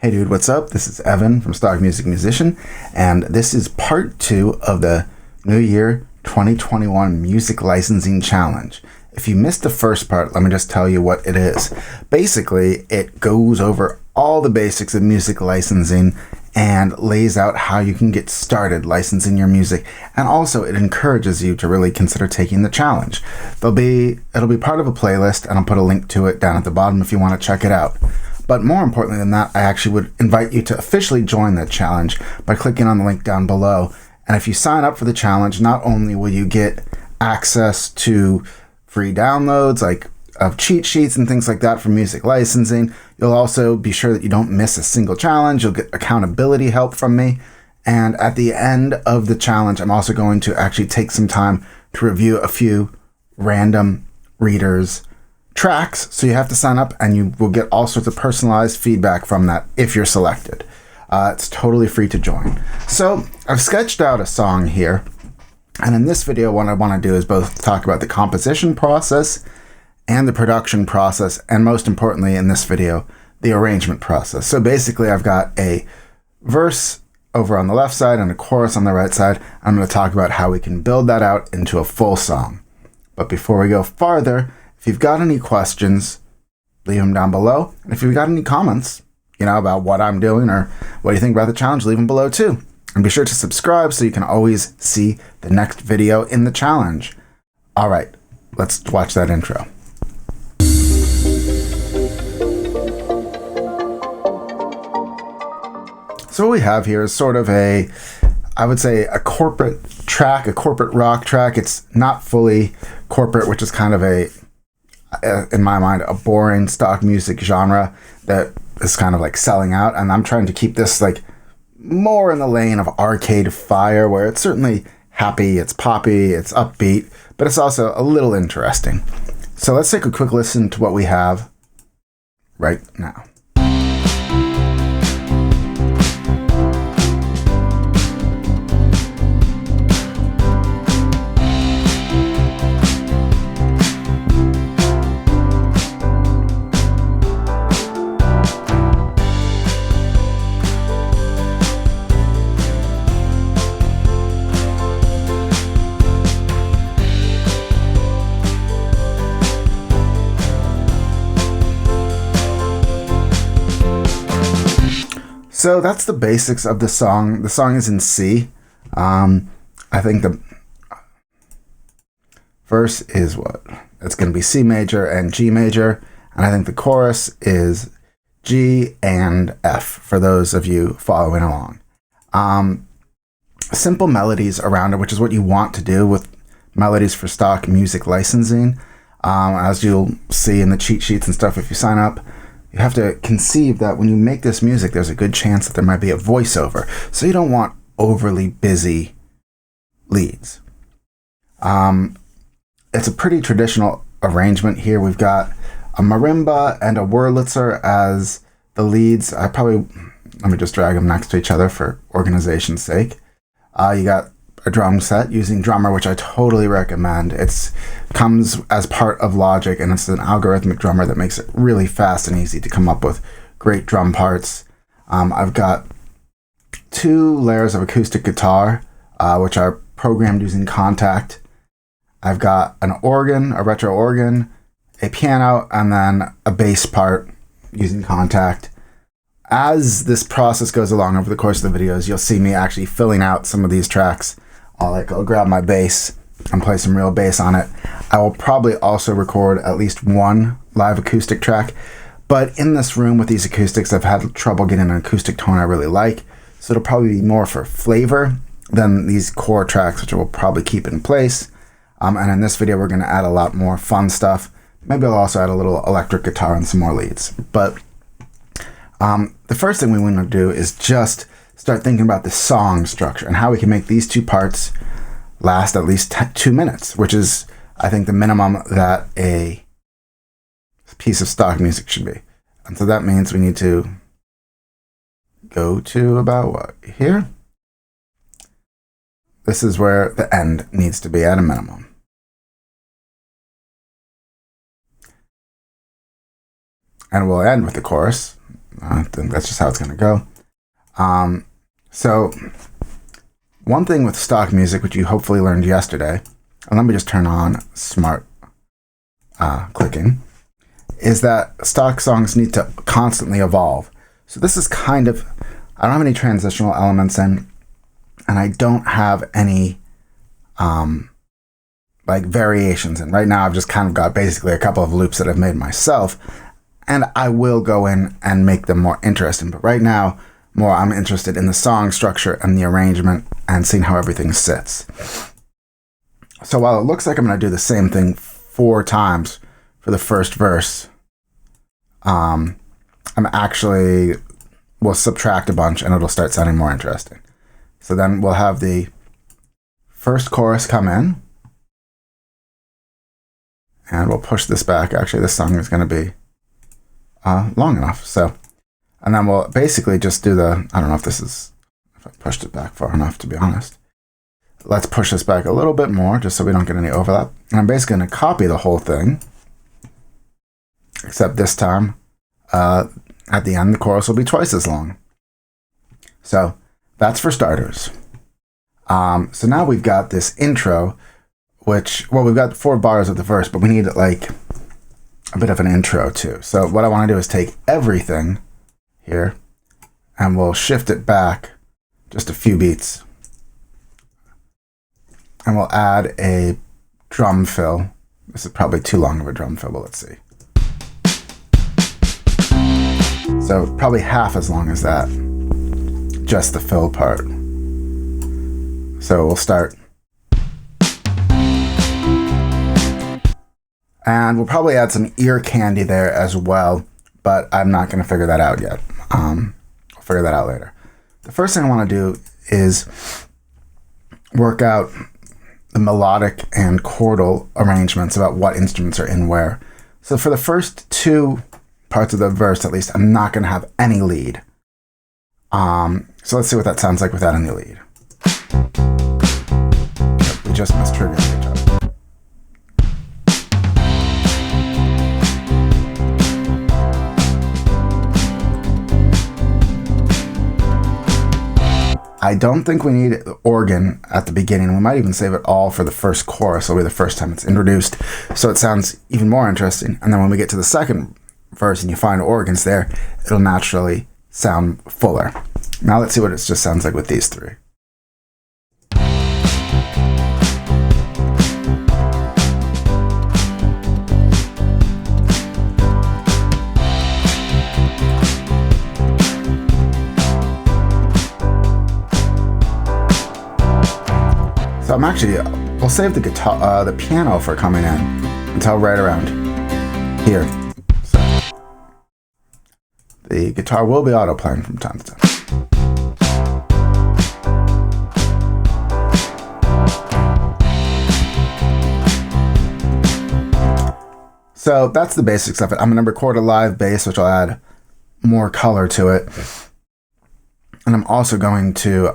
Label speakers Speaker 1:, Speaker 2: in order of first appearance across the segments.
Speaker 1: Hey dude, what's up? This is Evan from Stock Music Musician, and this is part 2 of the New Year 2021 Music Licensing Challenge. If you missed the first part, let me just tell you what it is. Basically, it goes over all the basics of music licensing and lays out how you can get started licensing your music, and also it encourages you to really consider taking the challenge. It'll be part of a playlist, and I'll put a link to it down at the bottom if you want to check it out. But more importantly than that, I actually would invite you to officially join the challenge by clicking on the link down below. And if you sign up for the challenge, not only will you get access to free downloads like of cheat sheets and things like that for music licensing, you'll also be sure that you don't miss a single challenge. You'll get accountability help from me. And at the end of the challenge, I'm also going to actually take some time to review a few random readers' tracks, so you have to sign up and you will get all sorts of personalized feedback from that if you're selected. It's totally free to join. So I've sketched out a song here, and in this video what I want to do is both talk about the composition process and the production process, and most importantly in this video, the arrangement process. So basically I've got a verse over on the left side and a chorus on the right side. I'm going to talk about how we can build that out into a full song. But before we go farther, if you've got any questions, leave them down below. And if you've got any comments, about what I'm doing or what you think about the challenge, leave them below too. And be sure to subscribe so you can always see the next video in the challenge. All right, let's watch that intro. So what we have here is sort of I would say a corporate track, a corporate rock track. It's not fully corporate, which is kind of in my mind, a boring stock music genre that is kind of like selling out. And I'm trying to keep this like more in the lane of Arcade Fire, where it's certainly happy, it's poppy, it's upbeat, but it's also a little interesting. So let's take a quick listen to what we have right now. So that's the basics of the song. The song is in C. I think the verse is it's going to be C major and G major. And I think the chorus is G and F for those of you following along. Simple melodies around it, which is what you want to do with melodies for stock music licensing. As you'll see in the cheat sheets and stuff, if you sign up, you have to conceive that when you make this music, there's a good chance that there might be a voiceover. So you don't want overly busy leads. It's a pretty traditional arrangement here. We've got a marimba and a Wurlitzer as the leads. Let me just drag them next to each other for organization's sake. You got a drum set using Drummer, which I totally recommend. It comes as part of Logic, and it's an algorithmic drummer that makes it really fast and easy to come up with great drum parts. I've got 2 layers of acoustic guitar, which are programmed using Contact. I've got an organ, a retro organ, a piano, and then a bass part using Contact. As this process goes along over the course of the videos, you'll see me actually filling out some of these tracks. I'll grab my bass and play some real bass on it. I will probably also record at least one live acoustic track, but in this room with these acoustics, I've had trouble getting an acoustic tone I really like, so it'll probably be more for flavor than these core tracks, which we'll probably keep in place. And in this video, we're going to add a lot more fun stuff. Maybe I'll also add a little electric guitar and some more leads. But the first thing we want to do is just start thinking about the song structure and how we can make these 2 parts last at least 2 minutes, which is, I think, the minimum that a piece of stock music should be. And so that means we need to go to about here? This is where the end needs to be at a minimum. And we'll end with the chorus. I think that's just how it's going to go. So one thing with stock music, which you hopefully learned yesterday, and let me just turn on smart clicking, is that stock songs need to constantly evolve. So this is kind of, I don't have any transitional elements in, and I don't have any like variations in. Right now I've just kind of got basically a couple of loops that I've made myself, and I will go in and make them more interesting. But right now, I'm interested in the song structure and the arrangement and seeing how everything sits. So while it looks like I'm going to do the same thing 4 times for the first verse, I'm actually will subtract a bunch and it'll start sounding more interesting. So then we'll have the first chorus come in, and we'll push this back. Actually, this song is going to be long enough. So, and then we'll basically just do the, I don't know if I pushed it back far enough, to be honest. Let's push this back a little bit more just so we don't get any overlap. And I'm basically going to copy the whole thing, except this time, at the end, the chorus will be twice as long. So that's for starters. So now we've got this intro, which, well, we've got 4 bars of the verse, but we need like a bit of an intro too. So what I want to do is take everything here and we'll shift it back just a few beats. And we'll add a drum fill. This is probably too long of a drum fill, but let's see. So probably half as long as that, just the fill part. So we'll start. And we'll probably add some ear candy there as well, but I'm not going to figure that out yet. I'll figure that out later. The first thing I want to do is work out the melodic and chordal arrangements about what instruments are in where. So for the first 2 parts of the verse, at least, I'm not going to have any lead. So let's see what that sounds like without any lead. We just mistriggered the guitar. I don't think we need the organ at the beginning. We might even save it all for the first chorus. It'll be the first time it's introduced, so it sounds even more interesting. And then when we get to the second verse and you find organs there, it'll naturally sound fuller. Now let's see what it just sounds like with these 3. So I'm actually, we'll save the guitar, the piano for coming in until right around here. So the guitar will be auto playing from time to time. So that's the basics of it. I'm going to record a live bass, which will add more color to it. And I'm also going to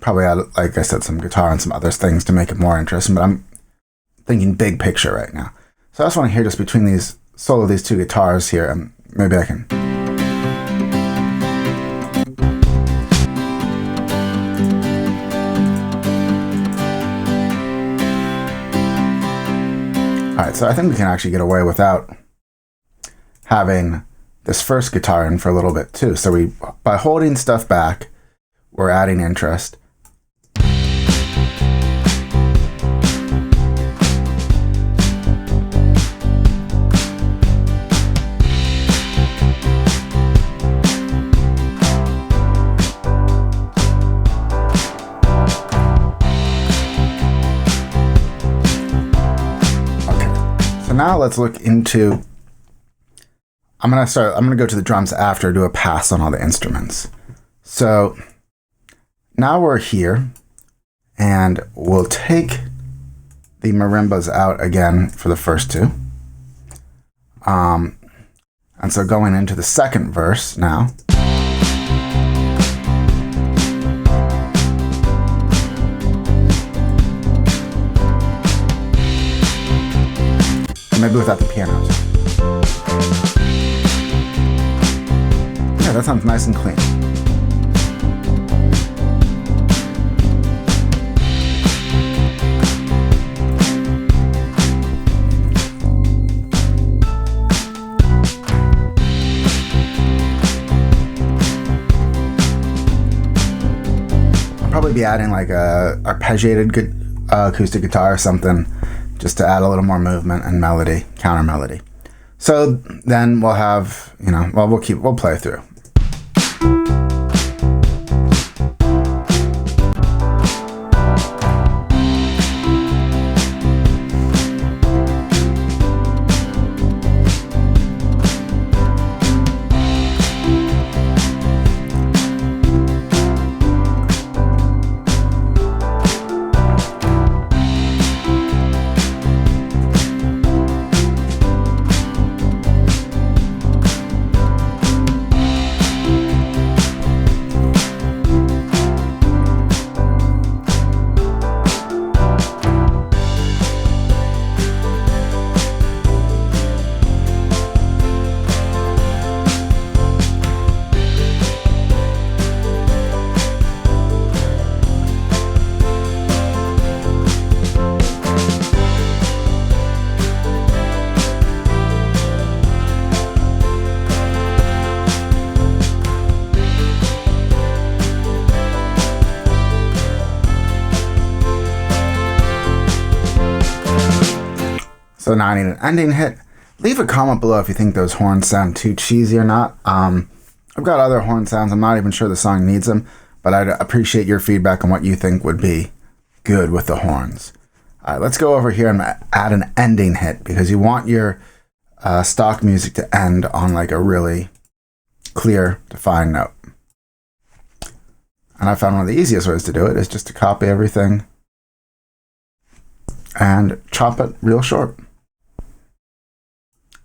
Speaker 1: probably add, like I said, some guitar and some other things to make it more interesting, but I'm thinking big picture right now. So I just want to hear just between these solo, these 2 guitars here, and maybe I can. All right, so I think we can actually get away without having this first guitar in for a little bit too. So by holding stuff back, we're adding interest. Now let's look into, I'm going to go to the drums after, do a pass on all the instruments. So now we're here, and we'll take the marimbas out again for the first 2. And so going into the second verse now. Maybe without the pianos. Yeah, that sounds nice and clean. Probably be adding like a arpeggiated acoustic guitar or something, just to add a little more movement and melody, counter melody. So then we'll have, we'll play through. So now I need an ending hit. Leave a comment below if you think those horns sound too cheesy or not. I've got other horn sounds. I'm not even sure the song needs them, but I'd appreciate your feedback on what you think would be good with the horns. All right, let's go over here and add an ending hit, because you want your stock music to end on like a really clear, defined note. And I found one of the easiest ways to do it is just to copy everything and chop it real short.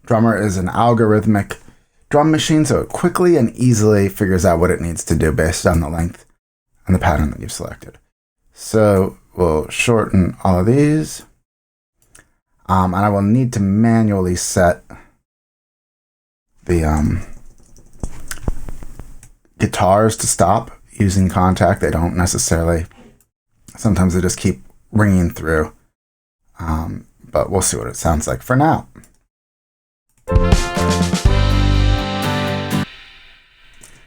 Speaker 1: Drummer is an algorithmic drum machine, so it quickly and easily figures out what it needs to do based on the length and the pattern that you've selected. So we'll shorten all of these. And I will need to manually set the guitars to stop using contact. They don't necessarily, sometimes they just keep ringing through. But we'll see what it sounds like for now.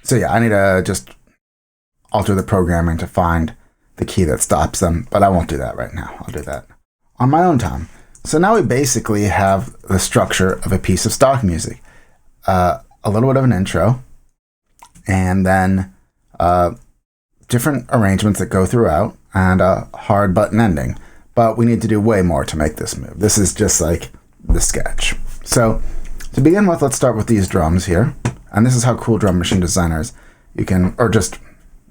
Speaker 1: So yeah, I need to just alter the programming to find the key that stops them, but I won't do that right now. I'll do that on my own time. So now we basically have the structure of a piece of stock music. A little bit of an intro, and then different arrangements that go throughout, and a hard button ending. But we need to do way more to make this move. This is just like the sketch. So to begin with, let's start with these drums here. And this is how cool drum machine designers, you can, or just,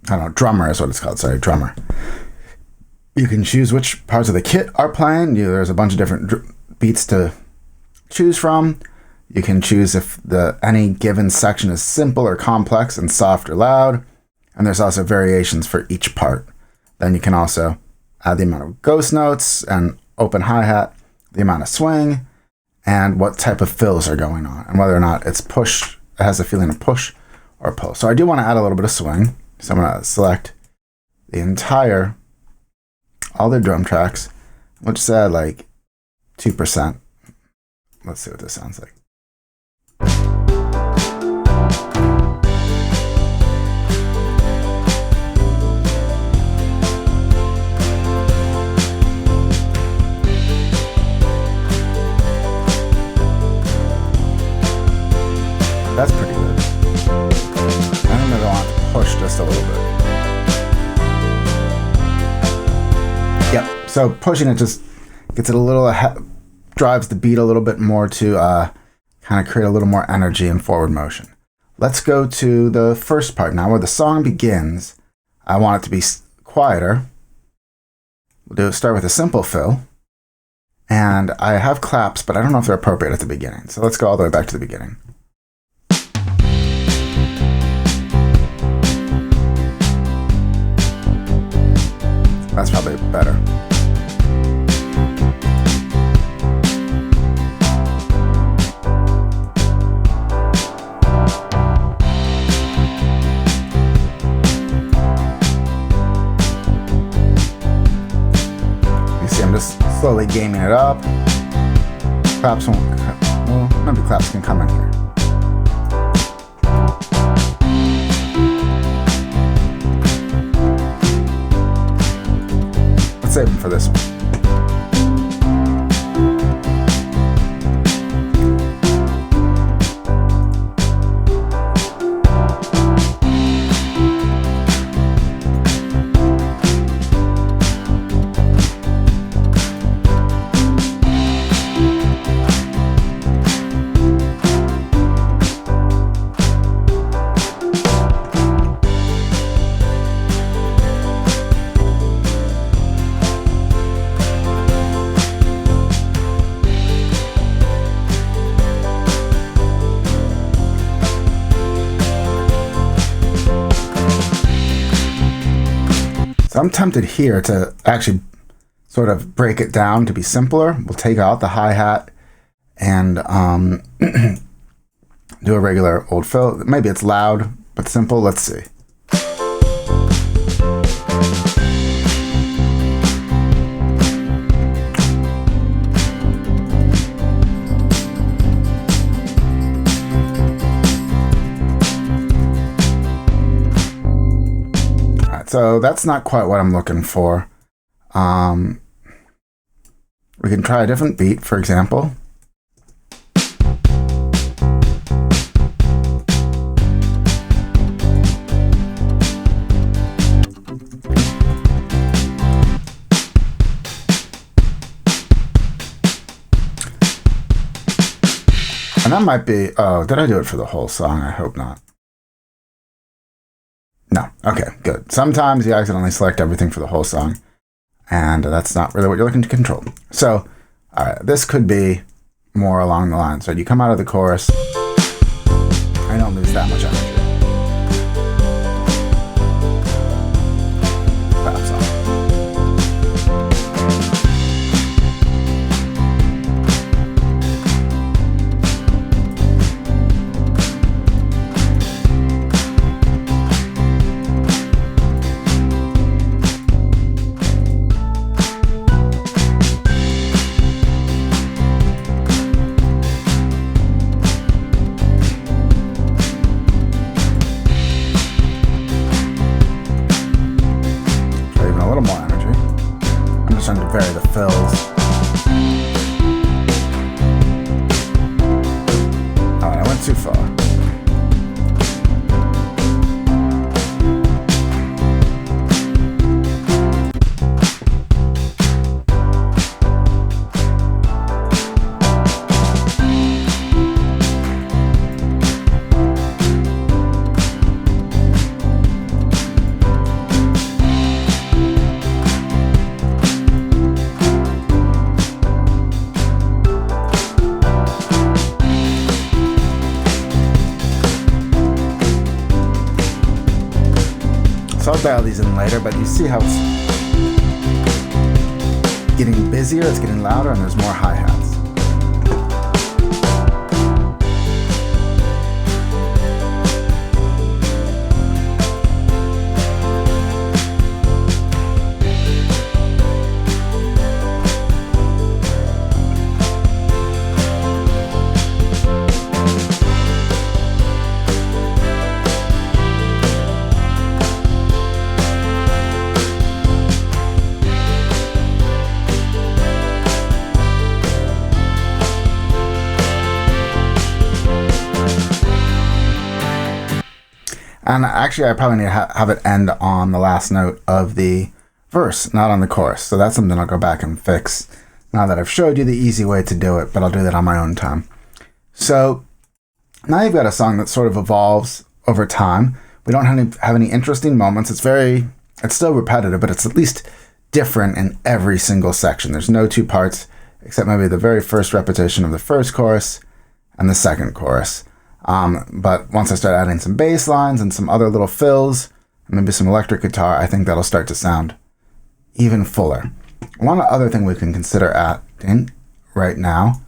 Speaker 1: I don't know, drummer is what it's called, sorry, drummer. You can choose which parts of the kit are playing. There's a bunch of different beats to choose from. You can choose if any given section is simple or complex and soft or loud. And there's also variations for each part. Then you can also add the amount of ghost notes and open hi-hat, the amount of swing, and what type of fills are going on, and whether or not it's push, it has a feeling of push or pull. So I do want to add a little bit of swing. So I'm going to select the entire, all the drum tracks. We'll just add like 2%. Let's see what this sounds like. That's pretty good. I'm going to want to push just a little bit. Yep, so pushing it just gets it a little, drives the beat a little bit more to kind of create a little more energy and forward motion. Let's go to the first part now, where the song begins. I want it to be quieter. We'll start with a simple fill. And I have claps, but I don't know if they're appropriate at the beginning. So let's go all the way back to the beginning. That's probably better. slowly gaming it up. Claps won't, well, maybe claps can come in here. Let's save them for this one. I'm tempted here to actually sort of break it down to be simpler. We'll take out the hi-hat and do a regular old fill. Maybe it's loud, but simple. Let's see. So that's not quite what I'm looking for. We can try a different beat, for example. And that might be, oh, did I do it for the whole song? I hope not. No. Okay, good. Sometimes you accidentally select everything for the whole song, and that's not really what you're looking to control. So, all right, this could be more along the lines. So you come out of the chorus, I don't lose that much energy. Claps on. Trying to vary the fills. Oh, I went too far. So I'll dial these in later, but you see how it's getting busier, it's getting louder, and there's more hi-hats. And actually, I probably need to have it end on the last note of the verse, not on the chorus. So that's something I'll go back and fix now that I've showed you the easy way to do it, but I'll do that on my own time. So now you've got a song that sort of evolves over time. We don't have any interesting moments. It's still repetitive, but it's at least different in every single section. There's no two parts, except maybe the very first repetition of the first chorus and the second chorus. But once I start adding some bass lines and some other little fills, and maybe some electric guitar, I think that'll start to sound even fuller. One other thing we can consider adding right now,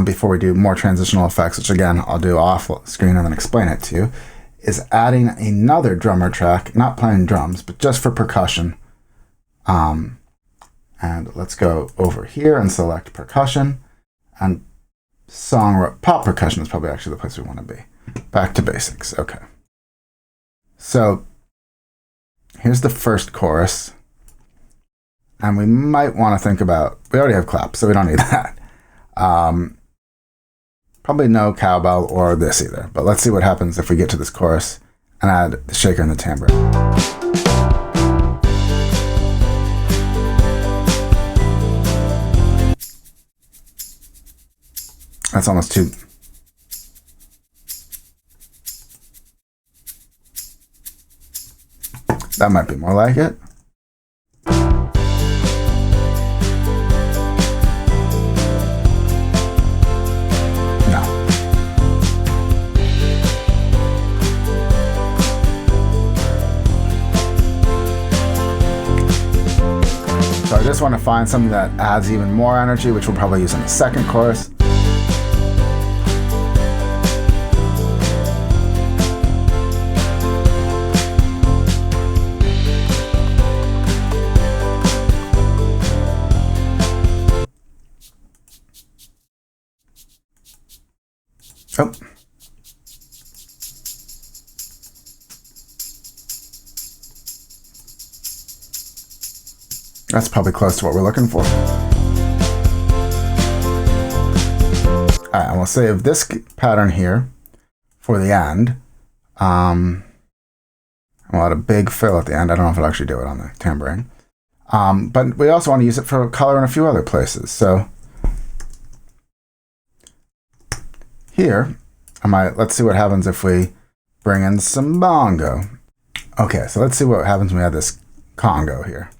Speaker 1: before we do more transitional effects, which again, I'll do off screen and then explain it to you, is adding another drummer track, not playing drums, but just for percussion. And And let's go over here and select percussion. And pop percussion is probably actually the place we want to be. Back to basics. Okay. So here's the first chorus. And we might want to think about, we already have claps, so we don't need that. Probably no cowbell or this either. But let's see what happens if we get to this chorus and add the shaker and the tambourine. That's almost too... That might be more like it. No. So I just want to find something that adds even more energy, which we'll probably use in the second chorus. Oh. That's probably close to what we're looking for. All right, and we'll save this pattern here for the end. And we'll add a big fill at the end. I don't know if it'll actually do it on the tambourine. But we also want to use it for color in a few other places. So here, let's see what happens if we bring in some bongo. Okay, so let's see what happens when we add this congo here.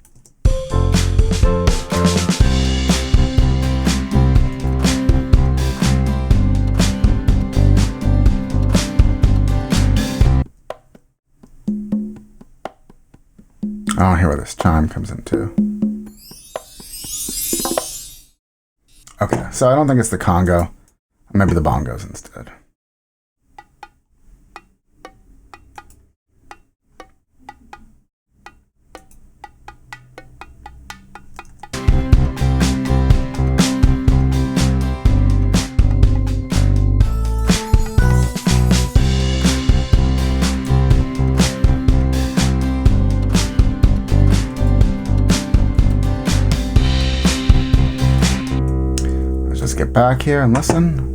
Speaker 1: I don't hear where this chime comes in too. Okay, so I don't think it's the congo. Maybe the bongos instead. Let's just get back here and listen.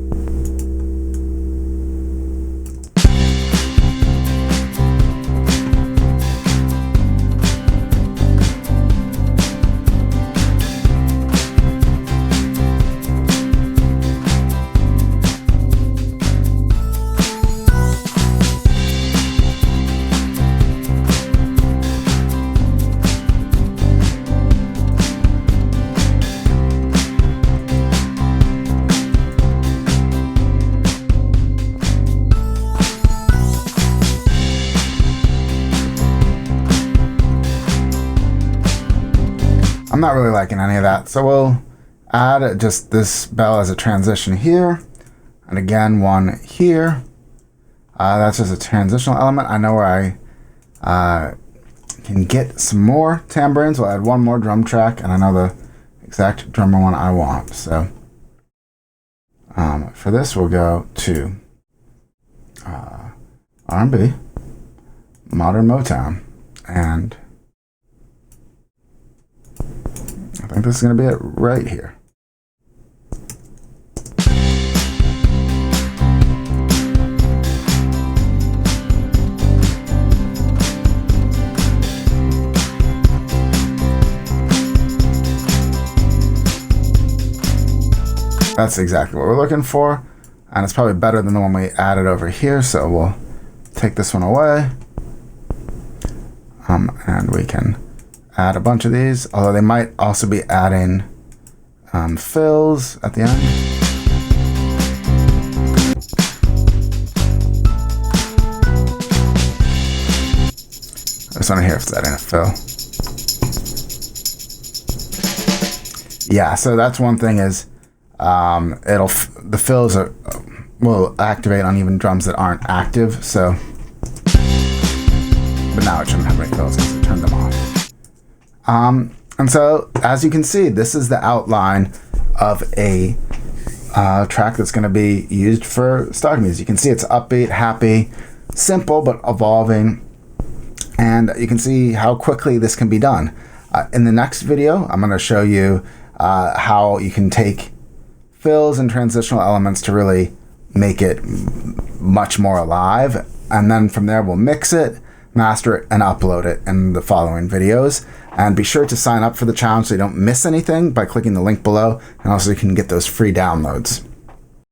Speaker 1: I'm not really liking any of that, so we'll add just this bell as a transition here, and again one here. That's just a transitional element. I know where I can get some more tambourines. We'll add one more drum track, and I know the exact drummer one I want. So for this, we'll go to R&B, Modern Motown, and I think this is going to be it right here. That's exactly what we're looking for, and it's probably better than the one we added over here, so we'll take this one away, and we can add a bunch of these, although they might also be adding fills at the end. I just want to hear if it's adding a fill. Yeah, so that's one thing is the fills will activate on even drums that aren't active. So, but now it shouldn't have any fills because I turned them off. And so, as you can see, this is the outline of a track that's going to be used for stock music. You can see it's upbeat, happy, simple, but evolving. And you can see how quickly this can be done. In the next video, I'm going to show you how you can take fills and transitional elements to really make it much more alive. And then from there, we'll mix it, master it, and upload it in the following videos. And be sure to sign up for the challenge so you don't miss anything by clicking the link below. And also you can get those free downloads.